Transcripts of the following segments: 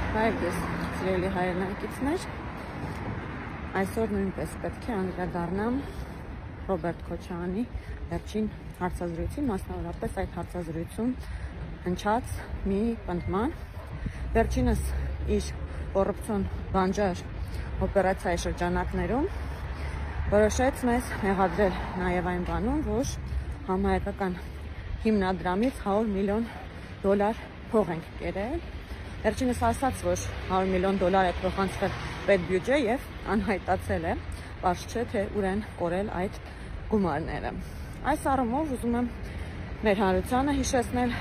Հայրս սիրելի հայրենակիցներ, այսօր նույնպես պետք է անդրադառնամ Ռոբերտ Քոչարյանի վերջին հարցազրույցին, մասնավորապես այդ հարցազրույցում հնչած մի պնդման։ Վերջինս իր կոռուպցիոն բանջար օպերացիայի շրջանակներում որոշեց մեզ մեղադրել նաև այն բանում, որ համահայկական հիմնադրամից $100 միլիոն փող ենք կերել։ Վերջինս ասաց, որ $100 միլիոն է փոխանցվել պետբյուջե եւ անհայտացել է, պարզ չէ թե ուր են կորել այդ գումարները։ Այս առումով ուզում եմ մեր հանրությանը հիշեցնել,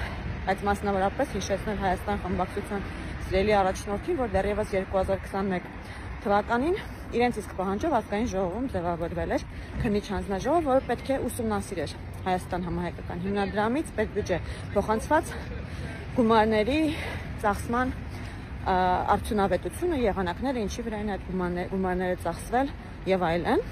բայց մասնավորապես հիշեցնել Հայաստան խմբակցության սիրելի առաջնորդին, որ դեռևս 2021 թվականին իրենց իսկ պահանջով ազգային ժողովում ձևավորվել էր քննիչ հանձնաժողով, որը պետք է ուսումնասիրեր Հայաստան համահայկական հիմնադրամից պետբյուջե փոխանցված գումարների ծախսման արդյունավետությունը, եղանակները, ինչի վրա են այդ գումարները ծախսվել եւ այլն։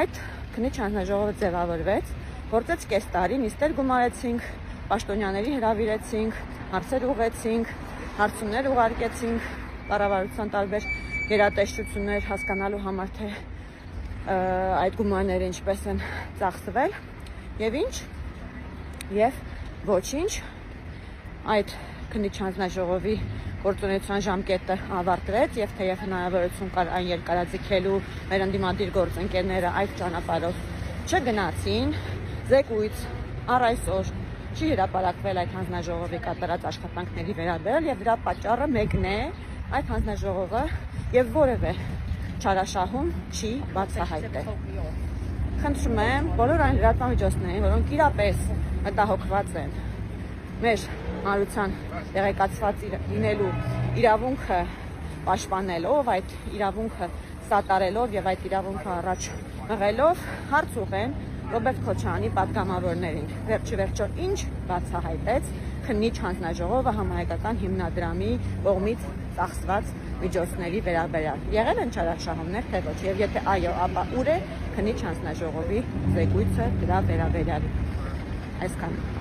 Այդ քննիչ հանձնաժողովը ձևավորվեց, գործեց կես տարի, նիստեր գումարեցինք, պաշտոնյաների հրավիրեցինք, հարցեր ուղղեցինք, հարցումներ ուղարկեցինք, կառավարության տարբեր գերատեսչություններ հասկանալու համար, թե այդ գումարները ինչպես են ծախսվել եւ ինչ եւ ոչինչ։ Այդ քննիչ հանձնաժողովի գործունեության ժամկետը ավարտվեց եւ թեև հնարավորություն կար այն երկարաձգելու, մեր ընդդիմադիր գործընկերները այդ ճանապարհով չգնացին, զեկույց առ այսօր չի հրապարակվել այդ հանձնաժողովի կատարած աշխատանքների վերաբերյալ եւ դրա պատճառը մեկն է, այդ հանձնաժողովը եւ որևէ չարաշահում չի բացահայտել։ Խնդրում եմ բոլոր այն լրատվամիջոցներին, որոնք իրապես մտահոգված են մեր հանրության տեղեկացված լինելու իրավունքը պաշտպանելով, այդ իրավունքը սատարելով եւ այդ իրավունքը առաջ մղելով, հարց ուղղեն Ռոբերտ Քոչարյանի պատգամավորներին։ Վերջիվերջո ինչ բացահայտեց քննիչ հանձնաժողովը համահայկական հիմնադրամի կողմից ծախսված միջոցների վերաբերյալ։ Եղել են չարաշահումներ, թե ոչ, եւ եթե այո, ապա ուր է քննիչ հանձնաժողովի զեկույցը դրա վերաբերյալ։ Այսքան։